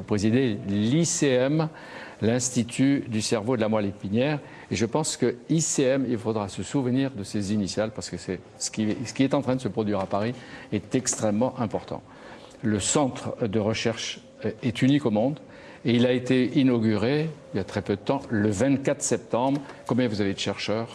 vous présidez l'ICM, l'Institut du cerveau et de la moelle épinière. Et je pense que ICM, il faudra se souvenir de ces initiales parce que ce qui est en train de se produire à Paris est extrêmement important. Le centre de recherche est unique au monde et il a été inauguré il y a très peu de temps, le 24 septembre. Combien vous avez de chercheurs ?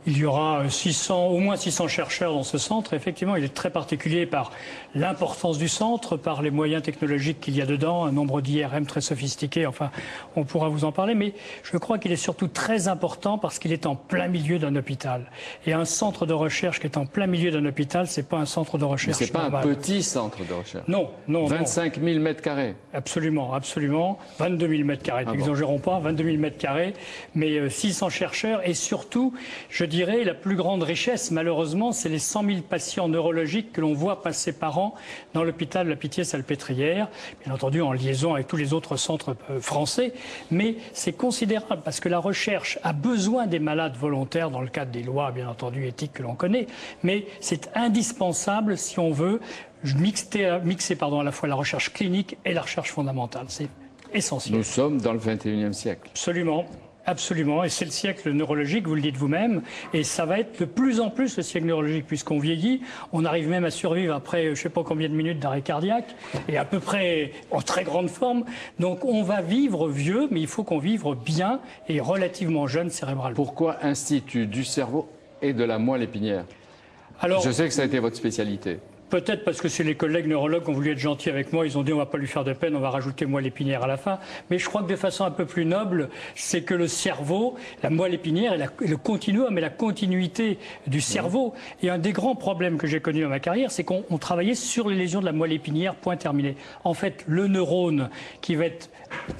Il y aura au moins 600 chercheurs dans ce centre. Effectivement, il est très particulier par l'importance du centre, par les moyens technologiques qu'il y a dedans, un nombre d'IRM très sophistiqué. Enfin, on pourra vous en parler. Mais je crois qu'il est surtout très important parce qu'il est en plein milieu d'un hôpital. Et un centre de recherche qui est en plein milieu d'un hôpital, c'est pas un centre de recherche. Mais c'est pas normal. Un petit centre de recherche. Non, non. 25 000 mètres carrés. Absolument, absolument. 22 000 mètres carrés. N'exagérons pas, 22 000 mètres carrés. Mais 600 chercheurs et surtout, je dirais, la plus grande richesse, malheureusement, c'est les 100 000 patients neurologiques que l'on voit passer par an dans l'hôpital de la Pitié-Salpêtrière, bien entendu en liaison avec tous les autres centres français. Mais c'est considérable parce que la recherche a besoin des malades volontaires dans le cadre des lois, bien entendu, éthiques que l'on connaît. Mais c'est indispensable si on veut mixer à la fois la recherche clinique et la recherche fondamentale. C'est essentiel. Nous sommes dans le 21e siècle. Absolument. Absolument, et c'est le siècle neurologique, vous le dites vous-même, et ça va être de plus en plus le siècle neurologique, puisqu'on vieillit, on arrive même à survivre après je ne sais pas combien de minutes d'arrêt cardiaque, et à peu près en très grande forme. Donc on va vivre vieux, mais il faut qu'on vive bien et relativement jeune cérébralement. Pourquoi Institut du cerveau et de la moelle épinière? Alors, je sais que ça a été votre spécialité. Peut-être parce que c'est les collègues neurologues qui ont voulu être gentils avec moi, ils ont dit on va pas lui faire de peine, on va rajouter moelle épinière à la fin. Mais je crois que de façon un peu plus noble, c'est que le cerveau, la moelle épinière et le continuum et la continuité du cerveau. Et un des grands problèmes que j'ai connu dans ma carrière, c'est qu'on travaillait sur les lésions de la moelle épinière, point terminé. En fait, le neurone qui va être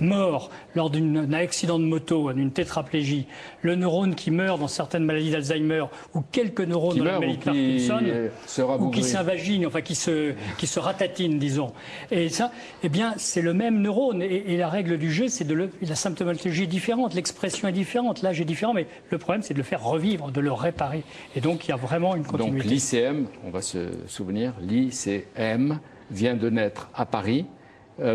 mort lors d'un accident de moto, d'une tétraplégie, le neurone qui meurt dans certaines maladies d'Alzheimer, ou quelques neurones dans la maladie de Parkinson, ou qui s'invagine, enfin qui se ratatine, disons. Et ça, eh bien, c'est le même neurone. Et la règle du jeu, c'est la symptomatologie est différente, l'expression est différente, l'âge est différent, mais le problème, c'est de le faire revivre, de le réparer. Et donc, il y a vraiment une continuité. Donc, l'ICM, on va se souvenir, l'ICM vient de naître à Paris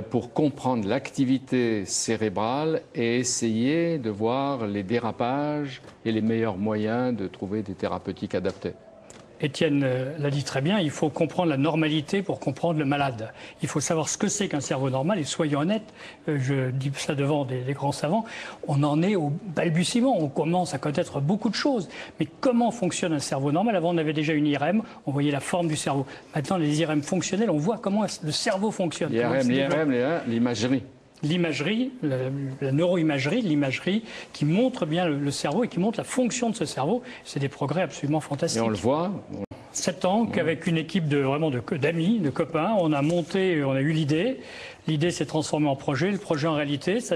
pour comprendre l'activité cérébrale et essayer de voir les dérapages et les meilleurs moyens de trouver des thérapeutiques adaptées. Étienne l'a dit très bien, il faut comprendre la normalité pour comprendre le malade. Il faut savoir ce que c'est qu'un cerveau normal et soyons honnêtes, je dis ça devant des grands savants, on en est au balbutiement, on commence à connaître beaucoup de choses. Mais comment fonctionne un cerveau normal? Avant on avait déjà une IRM, on voyait la forme du cerveau. Maintenant les IRM fonctionnels, on voit comment le cerveau fonctionne. L'IRM, l'imagerie. L'imagerie, la neuroimagerie, l'imagerie qui montre bien le cerveau et qui montre la fonction de ce cerveau. C'est des progrès absolument fantastiques. Et on le voit. 7 ans qu'avec une équipe d'amis, de copains, on a eu l'idée. L'idée s'est transformée en projet. Le projet, en réalité, ça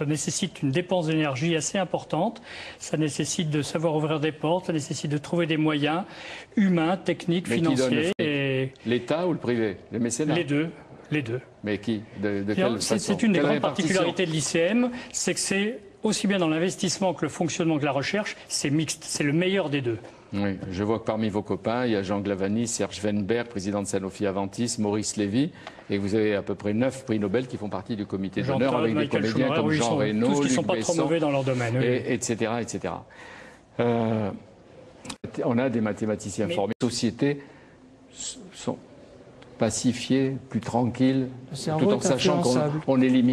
nécessite une dépense d'énergie assez importante. Ça nécessite de savoir ouvrir des portes. Ça nécessite de trouver des moyens humains, techniques, financiers. L'État ou le privé? Les mécénats? Les deux. Les deux. Mais qui? De quelle façon? C'est une des grandes particularités de l'ICM, c'est que c'est aussi bien dans l'investissement que le fonctionnement que la recherche, c'est mixte, c'est le meilleur des deux. Oui, je vois que parmi vos copains, il y a Jean Glavany, Serge Weinberg, président de Sanofi-Aventis, Maurice Lévy, et vous avez à peu près 9 prix Nobel qui font partie du comité d'honneur avec des comédiens comme Jean Reno, tous qui ne sont Luc pas Besson, trop mauvais dans leur domaine. etc., etc. On a des mathématiciens formés. Les sociétés sont pacifiées, plus tranquilles, tout en sachant qu'on élimine